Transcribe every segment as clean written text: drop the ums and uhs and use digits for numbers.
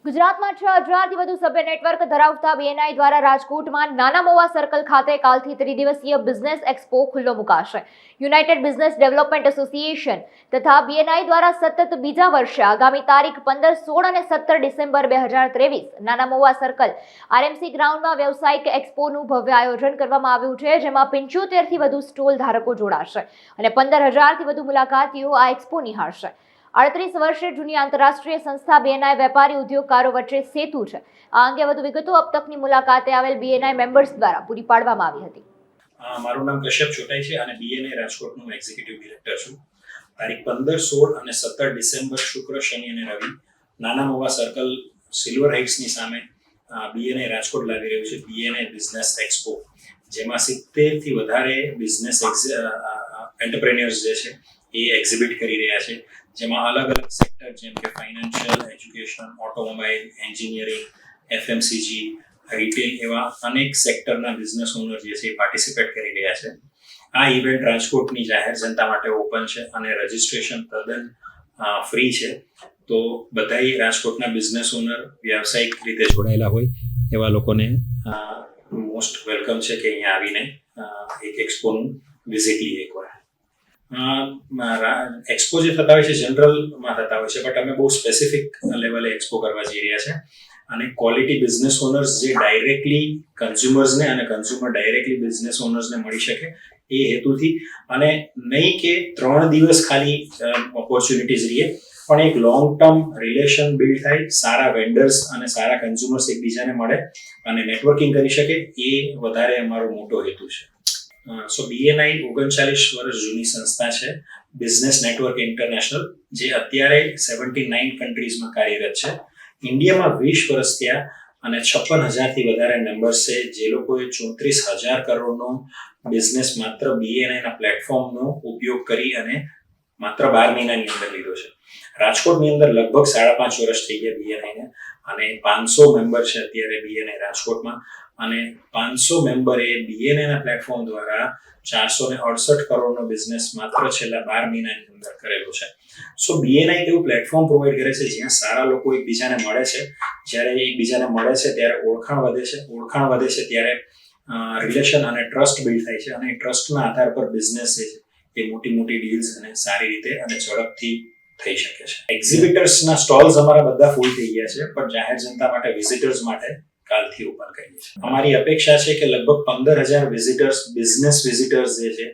ગુજરાતમાં 6,000થી વધુ સભ્ય નેટવર્ક ધરાવતા બીએનઆઈ દ્વારા રાજકોટમાં નાના મોવા સર્કલ ખાતે કાલથી ત્રિદિવસીય બિઝનેસ એક્સપો ખુલ્લો મુકાશે. યુનાઇટેડ બિઝનેસ ડેવલપમેન્ટ એસોસિએશન તથા બીએનઆઈ દ્વારા સતત બીજા વર્ષે આગામી તારીખ 15, 16 અને 17 ડિસેમ્બર 2023 નાના મોવા સર્કલ આરએમસી ગ્રાઉન્ડમાં વ્યવસાયિક એક્સપોનું ભવ્ય આયોજન કરવામાં આવ્યું છે, જેમાં 75થી વધુ સ્ટોલ ધારકો જોડાશે અને 15,000થી વધુ મુલાકાતીઓ આ એક્સપો નિહાળશે. 38 વર્ષે જૂની આંતરરાષ્ટ્રીય સંસ્થા બીએનઆઈ વેપારી ઉદ્યોગકારો વચ્ચે સેતુ છે. આ અંગે વધુ વિગતો અબ તકની મુલાકાતે આવેલ બીએનઆઈ મેમ્બર્સ દ્વારા પૂરી પાડવામાં આવી હતી. મારું નામ કશ્યપ ચોટાઈ છે અને બીએનઆઈ રાજકોટનો એક્ઝિક્યુટિવ ડિરેક્ટર છું. તારીખ 15, 16 અને 17 ડિસેમ્બર શુક્ર, શનિ અને રવિ નાના મોવા સર્કલ સિલ્વર હાઇટ્સની સામે બીએનઆઈ રાજકોટ લાવી રહ્યું છે બીએનઆઈ બિઝનેસ એક્સપો, જેમાં 70થી વધારે બિઝનેસ એન્ટરપ્રેન્યોર્સ જે છે એ એક્ઝિબિટ કરી રહ્યા છે, જેમાં અલગ અલગ સેક્ટર જેમ કે financial, education, automobile, engineering, FMCG, retail એવા અનેક સેક્ટરના બિઝનેસ ઓનર જે છે એ પાર્ટિસિપેટ કરી રહ્યા છે. આ ઇવેન્ટ રાજકોટની જાહેર જનતા માટે ઓપન છે અને રજિસ્ટ્રેશન તદ્દન ફ્રી છે. તો બધાય રાજકોટના બિઝનેસ ઓનર વ્યાવસાયિક રીતે જોડાયેલા હોય એવા લોકોને મોસ્ટ વેલકમ છે કે અહીંયા આવીને એક એક્સપોનું વિઝિટ લઈએ એકવાર. એક્સપો જે થતા હોય છે જનરલમાં થતા હોય છે, બટ અમે બહુ સ્પેસિફિક લેવલે એક્સપો કરવા જઈ રહ્યા છે અને ક્વોલિટી બિઝનેસ ઓનર્સ જે ડાયરેક્ટલી કન્ઝ્યુમર્સને અને કન્ઝ્યુમર ડાયરેક્ટલી બિઝનેસ ઓનર્સને મળી શકે એ હેતુથી, અને નહીં કે 3 દિવસ ખાલી ઓપોર્ચ્યુનિટીઝ રહીએ, પણ એક લોંગ ટર્મ રિલેશન બિલ્ડ થાય, સારા વેન્ડર્સ અને સારા કન્ઝ્યુમર્સ એકબીજાને મળે અને નેટવર્કિંગ કરી શકે, એ વધારે અમારો મોટો હેતુ છે. સો બીએનઆઈ 39 વર્ષ જૂની સંસ્થા છે, બિઝનેસ નેટવર્ક ઇન્ટરનેશનલ, જે અત્યારે 79 કન્ટ્રીઝમાં કાર્યરત છે. ઇન્ડિયામાં 20 વર્ષ થયા અને 56,000થી વધારે મેમ્બર્સ છે, જે લોકોએ 34,000 કરોડનો બિઝનેસ માત્ર બીએનઆઈના પ્લેટફોર્મનો ઉપયોગ કરી અને માત્ર 12 મહિનાની અંદર લીધો છે. રાજકોટની અંદર લગભગ 5.5 વર્ષ થઈ ગયા બીએનઆઈને અને 500 મેમ્બર છે અત્યારે બીએનઆઈ રાજકોટમાં, અને 500 મેમ્બરે બીએનઆઈના પ્લેટફોર્મ દ્વારા 468 કરોડનો બિઝનેસ માત્ર છેલ્લા 12 મહિનાની અંદર કરેલો છે. સો બીએનઆઈ એવું પ્લેટફોર્મ પ્રોવાઈડ કરે છે જ્યાં સારા લોકો એકબીજાને મળે છે. જ્યારે એકબીજાને મળે છે ત્યારે ઓળખાણ વધે છે ત્યારે રિલેશન અને ટ્રસ્ટ બિલ્ડ થાય છે, અને ટ્રસ્ટના આધાર પર બિઝનેસ છે એ મોટી ડીલ્સ અને સારી રીતે અને ઝડપથી થઈ શકે છે. એક્ઝિબિટર્સના સ્ટોલ્સ અમારા બધા ફૂલ થઈ ગયા છે, પણ જાહેર જનતા માટે, વિઝિટર્સ માટે કાલથી ઓપન કરીએ છીએ. અમારી અપેક્ષા છે કે લગભગ 15,000 વિઝિટર્સ, બિઝનેસ વિઝિટર્સ જે છે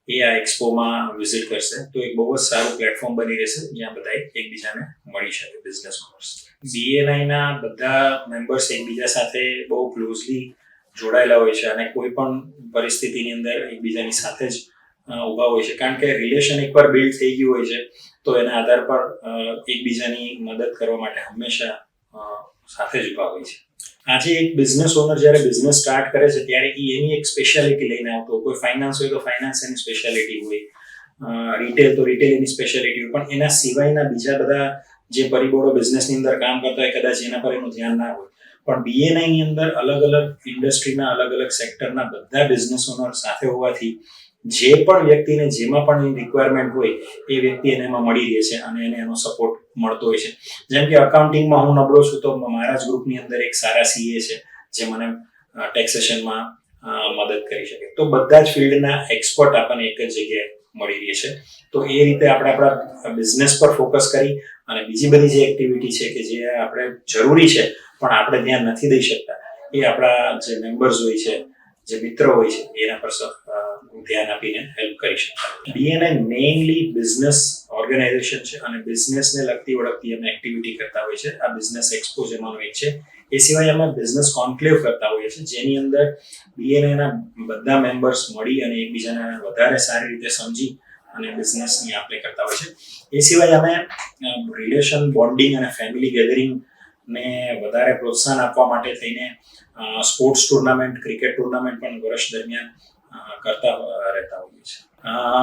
એ આ એક્સપોમાં વિઝિટ કરશે. તો એક બહુ જ સારું પ્લેટફોર્મ બની રહેશે જ્યાં બધા એકબીજાને મળી શકે બિઝનેસ ઓનર્સ. બીએનઆઈના બધા મેમ્બર્સ એકબીજા સાથે બહુ ક્લોઝલી જોડાયેલા હોય છે અને કોઈ પણ પરિસ્થિતિની અંદર એકબીજાની સાથે જ ઊભા હોય છે, કારણ કે રિલેશન એકવાર બિલ્ડ થઈ ગયું હોય છે તો એના આધાર પર એકબીજાની મદદ કરવા માટે હંમેશા સાથે જ ઊભા હોય છે. આજે એક બિઝનેસ ઓનર જ્યારે બિઝનેસ સ્ટાર્ટ કરે છે ત્યારે એની એક સ્પેશિયાલિટી લઈને આવતો હોય. કોઈ ફાઇનાન્સ હોય તો ફાઇનાન્સ એની સ્પેશિયાલિટી હોય, રિટેલ તો રિટેલ એની સ્પેશિયાલિટી હોય, પણ એના સિવાયના બીજા બધા જે પરિબળો બિઝનેસની અંદર કામ કરતા હોય કદાચ એના પર એનું ધ્યાન ના હોય. પણ બીએનઆઈની અંદર અલગ અલગ ઇન્ડસ્ટ્રીના, અલગ અલગ સેક્ટરના બધા બિઝનેસ ઓનર સાથે હોવાથી જે પણ વ્યક્તિને જેમાં પણ એની રિક્વાયરમેન્ટ હોય એ વ્યક્તિ એને એમાં મળી રહે છે અને એને એનો સપોર્ટ મળતો હોય છે. જેમ કે અકાઉન્ટિંગમાં હું નબળો છું તો મારા જ ગ્રુપની અંદર એક સારા સીએ છે જે મને ટેક્સેશનમાં મદદ કરી શકે. તો બધા જ ફિલ્ડના એક્સપર્ટ આપણને એક જ જગ્યાએ મળી રહે છે. તો એ રીતે આપણે આપણા બિઝનેસ પર ફોકસ કરી અને બીજી બધી જે એક્ટિવિટી છે કે જે આપણે જરૂરી છે પણ આપણે ધ્યાન નથી દઈ શકતા, એ આપણા જે મેમ્બર્સ હોય છે, જે મિત્રો હોય છે, એના પર ધ્યાન આપીને હેલ્પ કરી શકતા. બીએનઆઈ મેઇનલી બિઝનેસ ઓર્ગેનાઇઝેશન છે અને બિઝનેસને લગતી ઓળખતી અમે એક્ટિવિટી કરતા હોય છે. આ બિઝનેસ એક્સપો જેમાંનો એક છે. એ સિવાય અમે બિઝનેસ કોન્ક્લેવ કરતા હોઈએ છીએ, જેની અંદર બીએનઆઈના બધા મેમ્બર્સ મળી અને એકબીજાને વધારે સારી રીતે સમજી અને બિઝનેસની આપણે કરતા હોય છે. એ સિવાય અમે રિલેશન બોન્ડિંગ અને ફેમિલી ગેધરિંગને વધારે પ્રોત્સાહન આપવા માટે થઈને સ્પોર્ટ્સ ટુર્નામેન્ટ, ક્રિકેટ ટુર્નામેન્ટ પણ વર્ષ દરમિયાન કરતા રહેતા હોઈએ છીએ.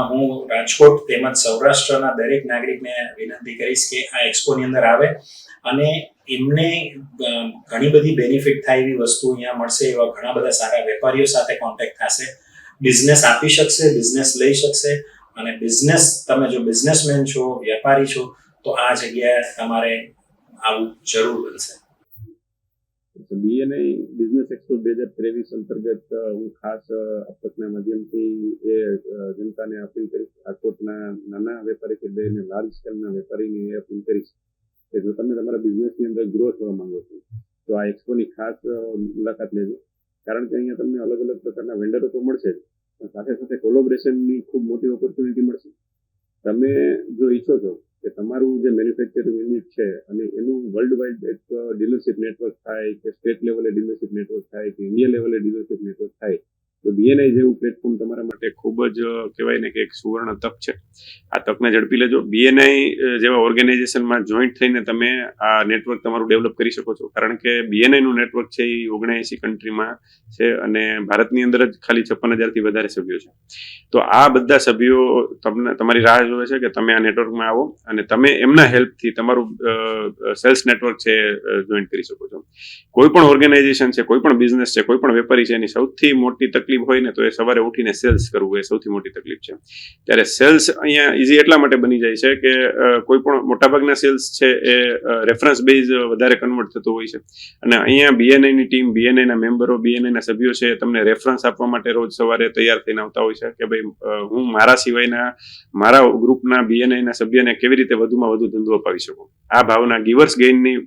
હું રાજકોટ તેમજ સૌરાષ્ટ્રના દરેક નાગરિકને વિનંતી કરીશ કે આ એક્સપોની અંદર આવે અને એમને ઘણી બધી બેનિફિટ થાય એવી વસ્તુ અહીંયા મળશે. એવા ઘણા બધા સારા વેપારીઓ સાથે કોન્ટેક્ટ થશે, બિઝનેસ આપી શકશે, બિઝનેસ લઈ શકશે, અને બિઝનેસ, તમે જો બિઝનેસમેન છો, વેપારી છો, તો આ જગ્યાએ તમારે આવું જરૂર બનશે. બીએનઆઈ બિઝનેસ એક્સપો 2023 અંતર્ગત હું ખાસ આપના માધ્યમથી એ જનતાને અપીલ કરીશ, રાજકોટના નાના વેપારીથી લઈને લાર્જ સ્કેલના વેપારીની એ અપીલ કરીશ કે જો તમે તમારા બિઝનેસની અંદર ગ્રો થવા માંગો છો તો આ એક્સપોની ખાસ મુલાકાત લેજો. કારણ કે અહીંયા તમને અલગ અલગ પ્રકારના વેન્ડરો તો મળશે જ, પણ સાથે સાથે કોલોબરેશનની ખૂબ મોટી ઓપોર્ચ્યુનિટી મળશે. તમે જો ઈચ્છો છો કે તમારું જે મેન્યુફેક્ચરિંગ યુનિટ છે અને એનું વર્લ્ડ વાઇડ એક ડીલરશીપ નેટવર્ક થાય, કે સ્ટેટ લેવલે ડીલરશીપ નેટવર્ક થાય, કે ઇન્ડિયા લેવલે ડીલરશીપ નેટવર્ક થાય, તો બીએનઆઈ જેવું પ્લેટફોર્મ તમારા માટે ખૂબ જ કહેવાય ને કે એક સુવર્ણ તક છે. આ તકને ઝડપી લેજો. બીએનઆઈ જેવા ઓર્ગેનાઇઝેશનમાં જોઈન્ટ થઈને તમે આ નેટવર્ક તમારું ડેવલપ કરી શકો છો. કારણ કે બીએનઆઈનું નેટવર્ક છે એ 79 કન્ટ્રીમાં છે અને ભારતની અંદર જ ખાલી 56,000થી વધારે સભ્યો છે. તો આ બધા સભ્યો તમારી રાહ જોવે છે કે તમે આ નેટવર્કમાં આવો અને તમે એમના હેલ્પથી તમારું સેલ્સ નેટવર્ક છે જોઈન્ટ કરી શકો છો. કોઈ પણ ઓર્ગેનાઇઝેશન છે, કોઈ પણ બિઝનેસ છે, કોઈ પણ વેપારી છે, એની સૌથી મોટી તકલીફ હોય ને તો એ સવારે ઉઠીને સેલ્સ કરવું, એ સૌથી મોટી તકલીફ છે. ત્યારે સેલ્સ અહીંયા ઇઝી એટલા માટે બની જાય છે કે કોઈ પણ મોટાભાગના સેલ્સ છે એ રેફરન્સ બેઝ વધારે કન્વર્ટ થતું હોય છે અને અહીંયા બીએનઆઈની ટીમ, બીએનઆઈના મેમ્બરો, બીએનઆઈના સભ્યો છે તમને રેફરન્સ આપવા માટે રોજ સવારે તૈયાર થઈને આવતા હોય છે કે ભાઈ હું મારા સિવાયના મારા ગ્રુપના બીએનઆઈના સભ્યને કેવી રીતે વધુમાં વધુ ધંધો અપાવી શકું. આ ભાવના ગિવર્સ ગેઇનની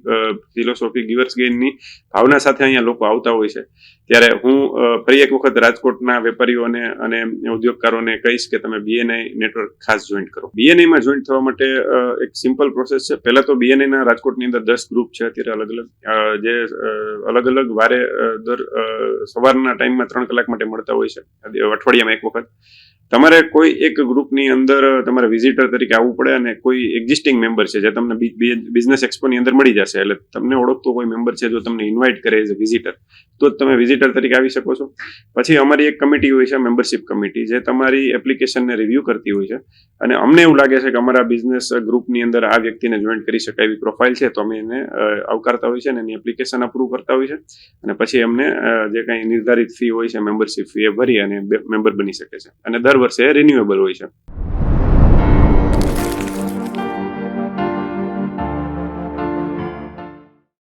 ફિલોસોફી, ગિવર્સ ગેઇનની ભાવના સાથે અહીંયા લોકો આવતા હોય છે. ત્યારે હું ફરી એક વખત રાજકોટના વેપારીઓને અને ઉદ્યોગકારોને કહીશ કે તમે બીએનઆઈ નેટવર્ક ખાસ જોઈન્ટ કરો. બીએનઆઈમાં જોઈન્ટ થવા માટે એક સિમ્પલ પ્રોસેસ છે. પહેલા તો બીએનઆઈના રાજકોટની અંદર 10 ગ્રુપ છે અત્યારે અલગ અલગ, જે અલગ અલગ વારે દર સવારના ટાઈમમાં 3 કલાક માટે મળતા હોય છે, અઠવાડિયામાં એક વખત. તમારે કોઈ એક ગ્રુપની અંદર તમારે વિઝિટર તરીકે આવવું પડે અને કોઈ એક્ઝિસ્ટિંગ મેમ્બર છે જે તમને બિઝનેસ એક્સપોની અંદર મળી જશે. એટલે તમને ઓળખતો કોઈ મેમ્બર છે જો તમને ઇન્વાઇટ કરે એઝ અ વિઝિટર, તો જ તમે વિઝિટર તરીકે આવી શકો છો. પછી અમારી એક કમિટી હોય છે, મેમ્બરશિપ કમિટી, જે તમારી એપ્લિકેશનને રિવ્યૂ કરતી હોય છે અને અમને એવું લાગે છે કે અમારા બિઝનેસ ગ્રુપની અંદર આ વ્યક્તિને જોઈન્ટ કરી શકાય એવી પ્રોફાઇલ છે, તો અમે એને આવકારતા હોય છે અને એની એપ્લિકેશન અપ્રૂવ કરતા હોય છે અને પછી અમને જે કંઈ નિર્ધારિત ફી હોય છે, મેમ્બરશિપ ફી, એ ભરી અને મેમ્બર બની શકે છે અને દર વર્ષે રિન્યુએબલ હોય છે.